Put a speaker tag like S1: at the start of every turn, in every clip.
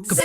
S1: Good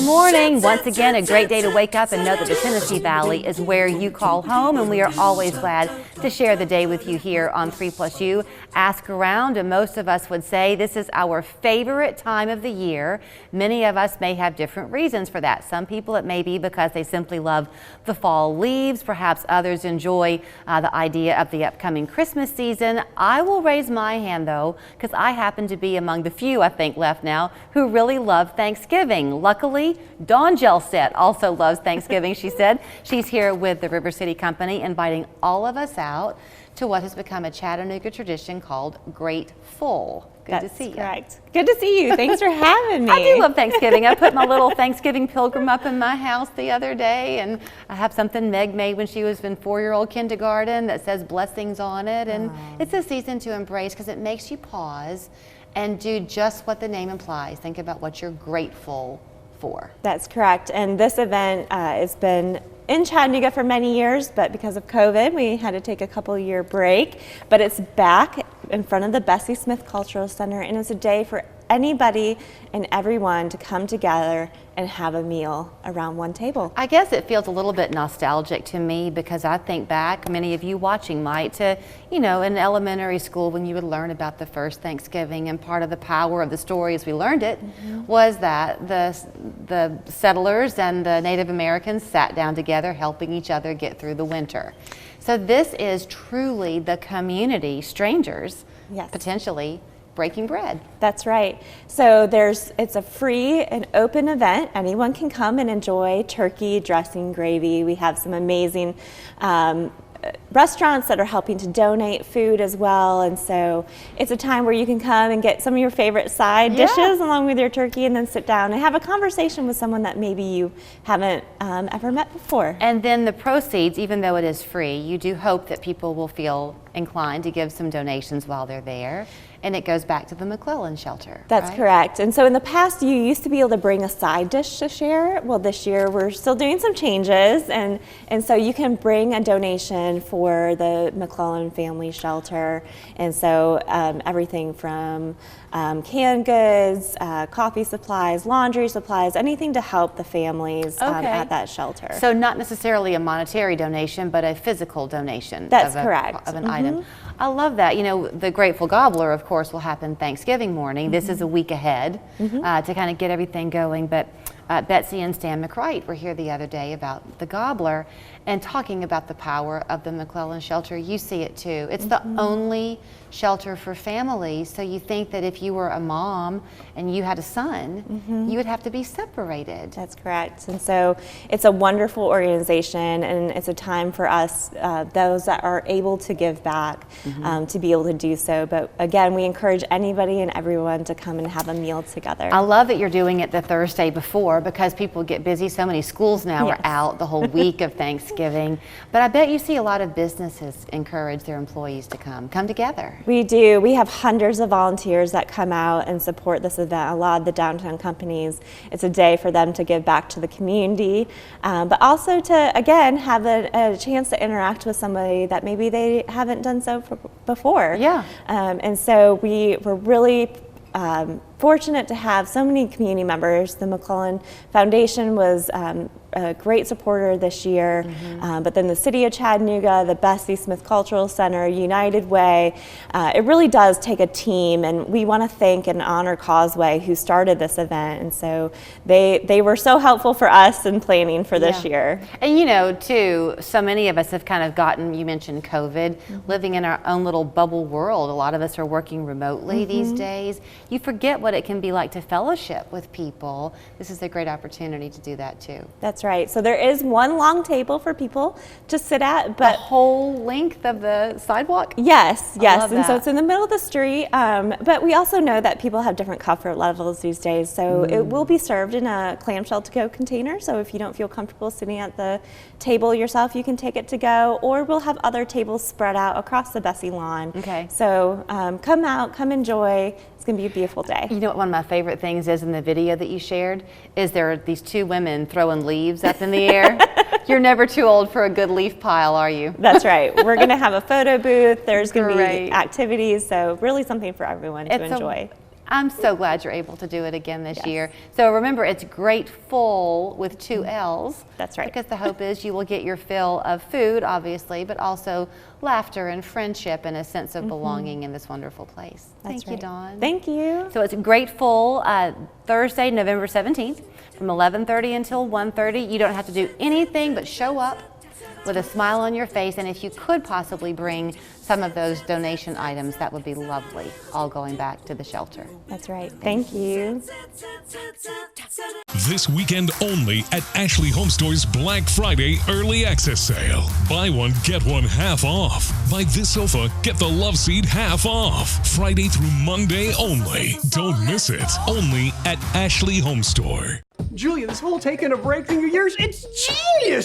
S1: morning. Once again, a great day to wake up and know that the Tennessee Valley is where you call home, and we are always glad to share the day with you here on 3+U. Ask around, and most of us would say this is our favorite time of the year. Many of us may have different reasons for that. Some people it may be because they simply love the fall leaves. Perhaps others enjoy the idea of the upcoming Christmas season. I will raise my hand though, because I happen to be among the few, I think, left now who really love Thanksgiving. Luckily, Dawn Gelset also loves Thanksgiving, she said. She's here with the River City Company, inviting all of us out to what has become a Chattanooga tradition called Gratefull. Good to see you.
S2: That's correct. Good to see you. Thanks for having me.
S1: I do love Thanksgiving. I put my little Thanksgiving pilgrim up in my house the other day, and I have something Meg made when she was in 4-year-old kindergarten that says blessings on it. And it's a season to embrace because it makes you pause and do just what the name implies. Think about what you're grateful for.
S2: That's correct. And this event has been in Chattanooga for many years, but because of COVID, we had to take a couple-year break. But it's back in front of the Bessie Smith Cultural Center, and it's a day for anybody and everyone to come together and have a meal around one table.
S1: I guess it feels a little bit nostalgic to me because I think back, many of you watching might, to, in elementary school when you would learn about the first Thanksgiving, and part of the power of the story as we learned it was that the settlers and the Native Americans sat down together helping each other get through the winter. So this is truly the community, strangers, potentially breaking bread.
S2: That's right. So it's a free and open event. Anyone can come and enjoy turkey, dressing, gravy. We have some amazing restaurants that are helping to donate food as well, and so it's a time where you can come and get some of your favorite side dishes along with your turkey, and then sit down and have a conversation with someone that maybe you haven't ever met before.
S1: And then the proceeds, even though it is free, you do hope that people will feel inclined to give some donations while they're there, and it goes back to the McClellan shelter.
S2: That's correct. And so in the past, you used to be able to bring a side dish to share. Well, this year we're still doing some changes, and so you can bring a donation for the McClellan Family Shelter. And so everything from canned goods, coffee supplies, laundry supplies, anything to help the families at that shelter.
S1: So not necessarily a monetary donation, but a physical donation.
S2: That's correct.
S1: Of an item. I love that. The Grateful Gobbler, of course, will happen Thanksgiving morning. This is a week ahead to kind of get everything going. But Betsy and Stan McCright were here the other day about the Gobbler and talking about the power of the McClellan Shelter. You see it too. It's the only shelter for families. So you think that if you were a mom and you had a son, you would have to be separated.
S2: That's correct. And so it's a wonderful organization, and it's a time for us, those that are able to give back, to be able to do so. But again, we encourage anybody and everyone to come and have a meal together.
S1: I love that you're doing it the Thursday before, because people get busy. So many schools now are out the whole week of Thanksgiving. But I bet you see a lot of businesses encourage their employees to come together.
S2: We do. We have hundreds of volunteers that come out and support this event. A lot of the downtown companies, it's a day for them to give back to the community, but also to, again, have a chance to interact with somebody that maybe they haven't done so before. And so we're really fortunate to have so many community members. The McClellan Foundation was a great supporter this year, but then the City of Chattanooga, the Bessie Smith Cultural Center, United Way, it really does take a team, and we want to thank and honor Causeway, who started this event, and so they were so helpful for us in planning for this year.
S1: And too, so many of us have kind of gotten, you mentioned COVID, living in our own little bubble world. A lot of us are working remotely these days. You forget what it can be like to fellowship with people. This is a great opportunity to do that too.
S2: That's right. So there is one long table for people to sit at, but
S1: the whole length of the sidewalk?
S2: Yes.
S1: And
S2: so it's in the middle of the street, but we also know that people have different comfort levels these days, so it will be served in a clamshell to-go container. So if you don't feel comfortable sitting at the table yourself, you can take it to go, or we'll have other tables spread out across the Bessie lawn.
S1: Okay.
S2: So come out, come enjoy. It's going to be a beautiful day.
S1: You know what one of my favorite things is in the video that you shared is there are these two women throwing leaves up in the air. You're never too old for a good leaf pile, are you?
S2: That's right. We're going to have a photo booth. There's going to
S1: Great.
S2: be activities, so really something for everyone to enjoy.
S1: I'm so glad you're able to do it again this
S2: Yes.
S1: year. So remember, it's Gratefull with 2 L's.
S2: That's right.
S1: Because the hope is you will get your fill of food, obviously, but also laughter and friendship and a sense of belonging in this wonderful place.
S2: That's
S1: Thank you,
S2: right.
S1: Dawn.
S2: Thank you.
S1: So it's Gratefull Thursday, November 17th from 11:30 until 1:30. You don't have to do anything but show up with a smile on your face, and if you could possibly bring some of those donation items, that would be lovely, all going back to the shelter.
S2: That's right. Thank you.
S3: This weekend only at Ashley Home Store's Black Friday Early Access Sale. Buy one, get one half off. Buy this sofa, get the love seat half off. Friday through Monday only. Don't miss it. Only at Ashley Home Store.
S4: Julia, this whole taking a break thing of yours, it's genius!